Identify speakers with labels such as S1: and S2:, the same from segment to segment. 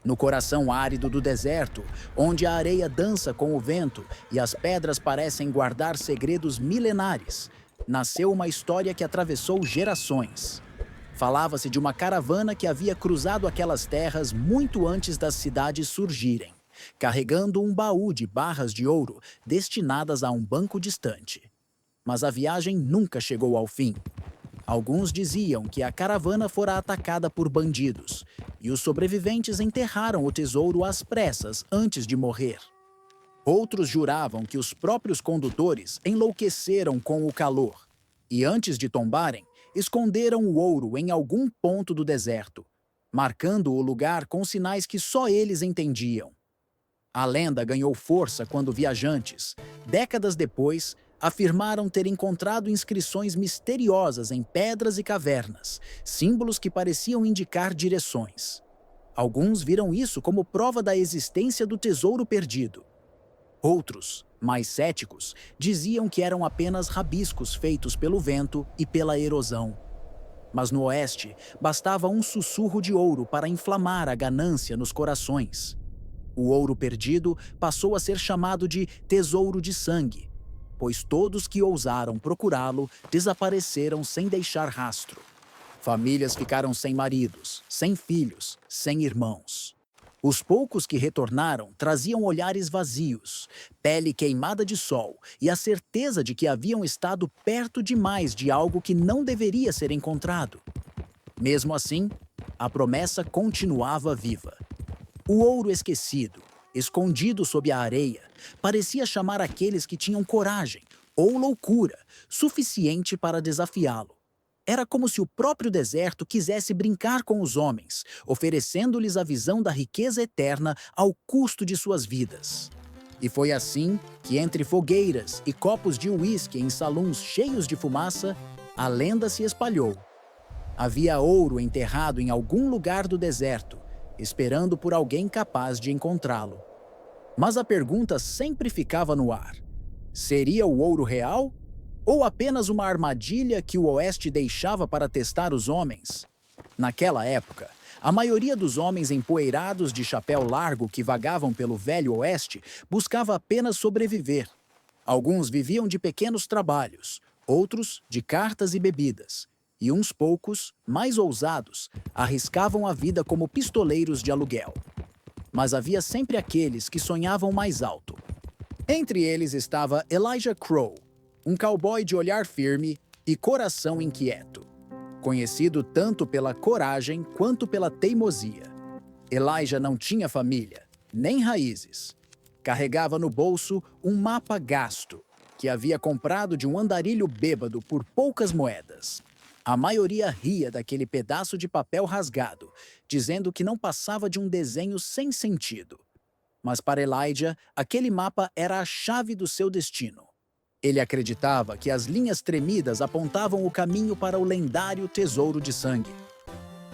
S1: No coração árido do deserto, onde a areia dança com o vento e as pedras parecem guardar segredos milenares, nasceu uma história que atravessou gerações. Falava-se de uma caravana que havia cruzado aquelas terras muito antes das cidades surgirem, carregando um baú de barras de ouro destinadas a um banco distante. Mas a viagem nunca chegou ao fim. Alguns diziam que a caravana fora atacada por bandidos, e os sobreviventes enterraram o tesouro às pressas antes de morrer. Outros juravam que os próprios condutores enlouqueceram com o calor, e antes de tombarem, esconderam o ouro em algum ponto do deserto, marcando o lugar com sinais que só eles entendiam. A lenda ganhou força quando viajantes, décadas depois, afirmaram ter encontrado inscrições misteriosas em pedras e cavernas, símbolos que pareciam indicar direções. Alguns viram isso como prova da existência do tesouro perdido. Outros, mais céticos, diziam que eram apenas rabiscos feitos pelo vento e pela erosão. Mas no oeste, bastava um sussurro de ouro para inflamar a ganância nos corações. O ouro perdido passou a ser chamado de tesouro de sangue, pois todos que ousaram procurá-lo desapareceram sem deixar rastro. Famílias ficaram sem maridos, sem filhos, sem irmãos. Os poucos que retornaram traziam olhares vazios, pele queimada de sol e a certeza de que haviam estado perto demais de algo que não deveria ser encontrado. Mesmo assim, a promessa continuava viva. O ouro esquecido, escondido sob a areia, parecia chamar aqueles que tinham coragem, ou loucura, suficiente para desafiá-lo. Era como se o próprio deserto quisesse brincar com os homens, oferecendo-lhes a visão da riqueza eterna ao custo de suas vidas. E foi assim que, entre fogueiras e copos de uísque em salões cheios de fumaça, a lenda se espalhou. Havia ouro enterrado em algum lugar do deserto, esperando por alguém capaz de encontrá-lo. Mas a pergunta sempre ficava no ar: seria o ouro real? Ou apenas uma armadilha que o Oeste deixava para testar os homens? Naquela época, a maioria dos homens empoeirados de chapéu largo que vagavam pelo Velho Oeste buscava apenas sobreviver. Alguns viviam de pequenos trabalhos, outros de cartas e bebidas, e uns poucos, mais ousados, arriscavam a vida como pistoleiros de aluguel. Mas havia sempre aqueles que sonhavam mais alto. Entre eles estava Elijah Crow, um cowboy de olhar firme e coração inquieto, conhecido tanto pela coragem quanto pela teimosia. Elijah não tinha família, nem raízes. Carregava no bolso um mapa gasto, que havia comprado de um andarilho bêbado por poucas moedas. A maioria ria daquele pedaço de papel rasgado, dizendo que não passava de um desenho sem sentido. Mas para Elijah, aquele mapa era a chave do seu destino. Ele acreditava que as linhas tremidas apontavam o caminho para o lendário tesouro de sangue.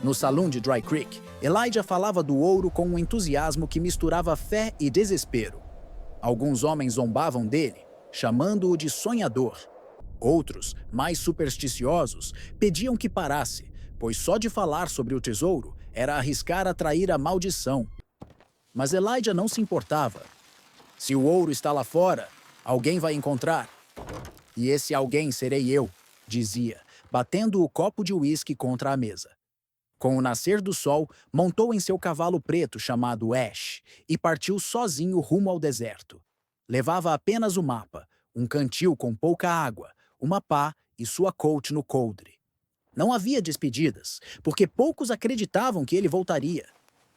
S1: No salão de Dry Creek, Elijah falava do ouro com um entusiasmo que misturava fé e desespero. Alguns homens zombavam dele, chamando-o de sonhador. Outros, mais supersticiosos, pediam que parasse, pois só de falar sobre o tesouro era arriscar atrair a maldição. Mas Elijah não se importava. Se o ouro está lá fora, alguém vai encontrar. E esse alguém serei eu, dizia, batendo o copo de uísque contra a mesa. Com o nascer do sol, montou em seu cavalo preto chamado Ash e partiu sozinho rumo ao deserto. Levava apenas o mapa, um cantil com pouca água, uma pá e sua colt no coldre. Não havia despedidas, porque poucos acreditavam que ele voltaria.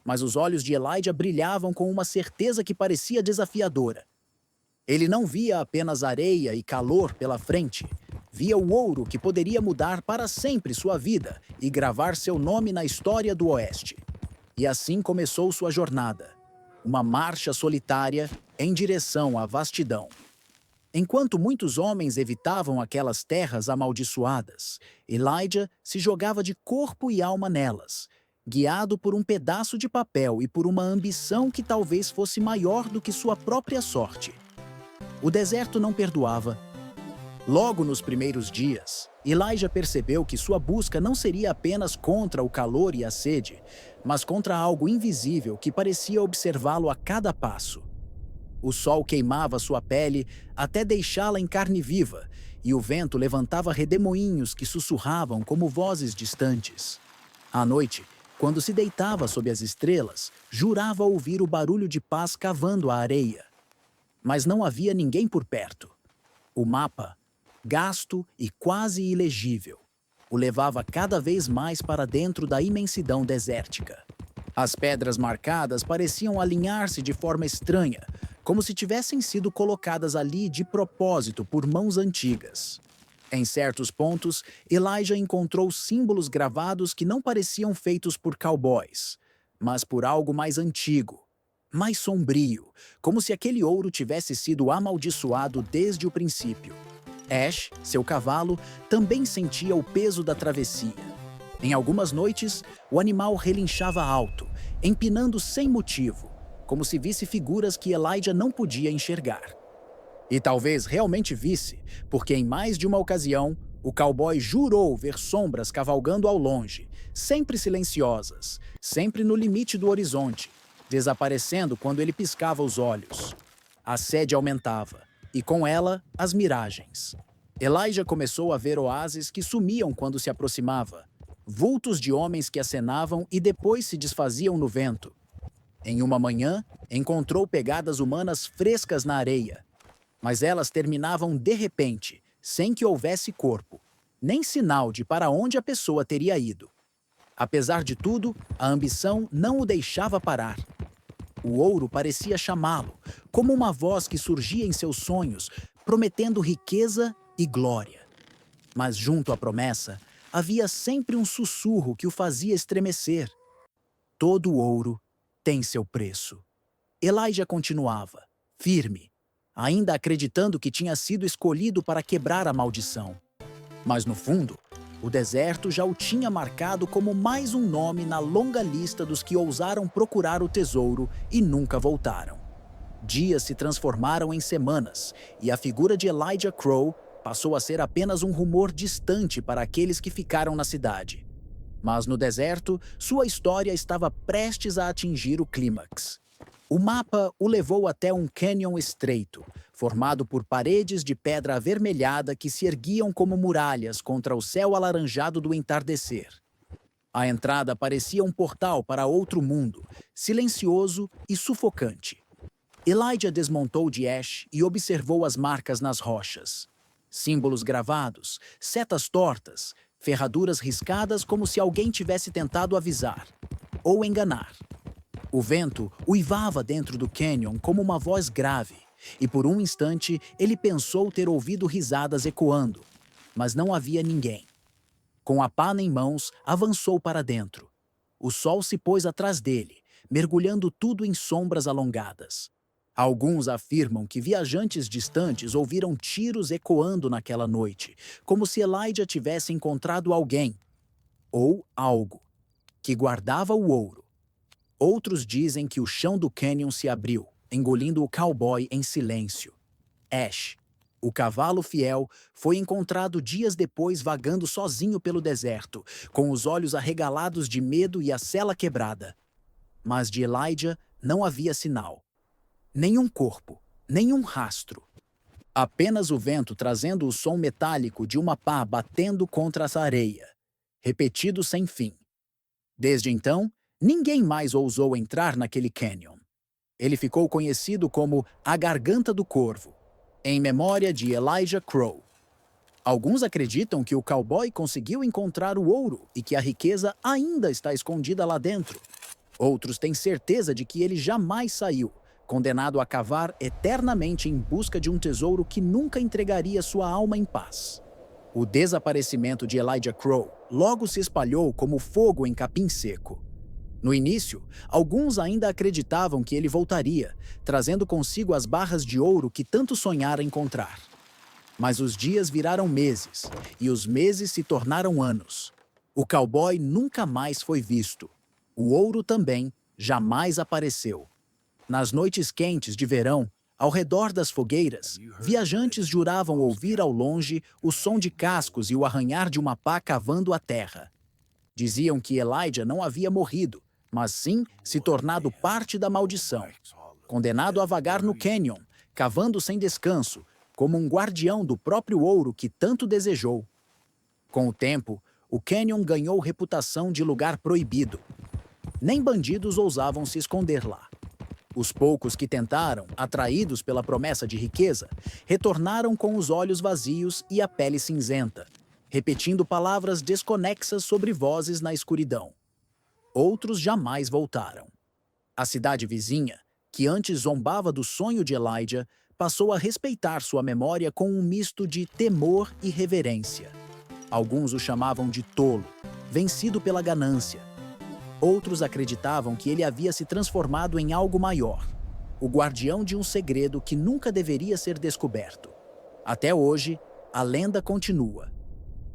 S1: Mas os olhos de Elijah brilhavam com uma certeza que parecia desafiadora. Ele não via apenas areia e calor pela frente. Via o ouro que poderia mudar para sempre sua vida e gravar seu nome na história do Oeste. E assim começou sua jornada. Uma marcha solitária em direção à vastidão. Enquanto muitos homens evitavam aquelas terras amaldiçoadas, Elijah se jogava de corpo e alma nelas, guiado por um pedaço de papel e por uma ambição que talvez fosse maior do que sua própria sorte. O deserto não perdoava. Logo nos primeiros dias, Elijah percebeu que sua busca não seria apenas contra o calor e a sede, mas contra algo invisível que parecia observá-lo a cada passo. O sol queimava sua pele até deixá-la em carne viva, e o vento levantava redemoinhos que sussurravam como vozes distantes. À noite, quando se deitava sob as estrelas, jurava ouvir o barulho de pás cavando a areia. Mas não havia ninguém por perto. O mapa, gasto e quase ilegível, o levava cada vez mais para dentro da imensidão desértica. As pedras marcadas pareciam alinhar-se de forma estranha, como se tivessem sido colocadas ali de propósito por mãos antigas. Em certos pontos, Elijah encontrou símbolos gravados que não pareciam feitos por cowboys, mas por algo mais antigo, mais sombrio, como se aquele ouro tivesse sido amaldiçoado desde o princípio. Ash, seu cavalo, também sentia o peso da travessia. Em algumas noites, o animal relinchava alto, empinando sem motivo, como se visse figuras que Elijah não podia enxergar. E talvez realmente visse, porque em mais de uma ocasião, o cowboy jurou ver sombras cavalgando ao longe, sempre silenciosas, sempre no limite do horizonte, desaparecendo quando ele piscava os olhos. A sede aumentava, e com ela, as miragens. Elijah começou a ver oásis que sumiam quando se aproximava, vultos de homens que acenavam e depois se desfaziam no vento. Em uma manhã, encontrou pegadas humanas frescas na areia, mas elas terminavam de repente, sem que houvesse corpo, nem sinal de para onde a pessoa teria ido. Apesar de tudo, a ambição não o deixava parar. O ouro parecia chamá-lo, como uma voz que surgia em seus sonhos, prometendo riqueza e glória. Mas junto à promessa, havia sempre um sussurro que o fazia estremecer. Todo ouro tem seu preço. Elijah continuava, firme, ainda acreditando que tinha sido escolhido para quebrar a maldição. Mas no fundo, o deserto já o tinha marcado como mais um nome na longa lista dos que ousaram procurar o tesouro e nunca voltaram. Dias se transformaram em semanas, e a figura de Elijah Crow passou a ser apenas um rumor distante para aqueles que ficaram na cidade. Mas no deserto, sua história estava prestes a atingir o clímax. O mapa o levou até um cânion estreito, formado por paredes de pedra avermelhada que se erguiam como muralhas contra o céu alaranjado do entardecer. A entrada parecia um portal para outro mundo, silencioso e sufocante. Elijah desmontou de Ash e observou as marcas nas rochas. Símbolos gravados, setas tortas, ferraduras riscadas como se alguém tivesse tentado avisar ou enganar. O vento uivava dentro do cânion como uma voz grave, e por um instante ele pensou ter ouvido risadas ecoando, mas não havia ninguém. Com a pá em mãos, avançou para dentro. O sol se pôs atrás dele, mergulhando tudo em sombras alongadas. Alguns afirmam que viajantes distantes ouviram tiros ecoando naquela noite, como se Elijah tivesse encontrado alguém, ou algo, que guardava o ouro. Outros dizem que o chão do cânion se abriu, engolindo o cowboy em silêncio. Ash, o cavalo fiel, foi encontrado dias depois vagando sozinho pelo deserto, com os olhos arregalados de medo e a sela quebrada. Mas de Elijah não havia sinal. Nenhum corpo, nenhum rastro. Apenas o vento trazendo o som metálico de uma pá batendo contra essa areia, repetido sem fim. Desde então, ninguém mais ousou entrar naquele cânion. Ele ficou conhecido como a Garganta do Corvo, em memória de Elijah Crow. Alguns acreditam que o cowboy conseguiu encontrar o ouro e que a riqueza ainda está escondida lá dentro. Outros têm certeza de que ele jamais saiu, condenado a cavar eternamente em busca de um tesouro que nunca entregaria sua alma em paz. O desaparecimento de Elijah Crow logo se espalhou como fogo em capim seco. No início, alguns ainda acreditavam que ele voltaria, trazendo consigo as barras de ouro que tanto sonhara encontrar. Mas os dias viraram meses, e os meses se tornaram anos. O cowboy nunca mais foi visto. O ouro também jamais apareceu. Nas noites quentes de verão, Ao redor das fogueiras, viajantes juravam ouvir ao longe o som de cascos e o arranhar de uma pá cavando a terra. Diziam que Elijah não havia morrido, mas sim se tornado parte da maldição, condenado a vagar no cânion, cavando sem descanso, como um guardião do próprio ouro que tanto desejou. Com o tempo, o cânion ganhou reputação de lugar proibido. Nem bandidos ousavam se esconder lá. Os poucos que tentaram, atraídos pela promessa de riqueza, retornaram com os olhos vazios e a pele cinzenta, repetindo palavras desconexas sobre vozes na escuridão. Outros jamais voltaram. A cidade vizinha, que antes zombava do sonho de Elijah, passou a respeitar sua memória com um misto de temor e reverência. Alguns o chamavam de tolo, vencido pela ganância. Outros acreditavam que ele havia se transformado em algo maior, o guardião de um segredo que nunca deveria ser descoberto. Até hoje, a lenda continua.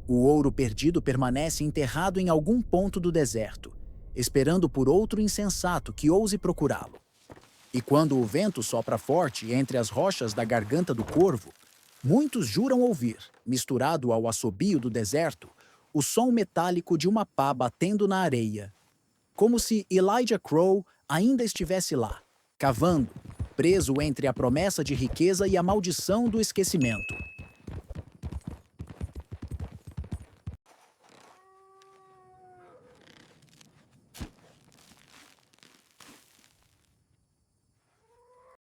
S1: O ouro perdido permanece enterrado em algum ponto do deserto, esperando por outro insensato que ouse procurá-lo. E quando o vento sopra forte entre as rochas da garganta do corvo, muitos juram ouvir, misturado ao assobio do deserto, o som metálico de uma pá batendo na areia. Como se Elijah Crow ainda estivesse lá, cavando, preso entre a promessa de riqueza e a maldição do esquecimento.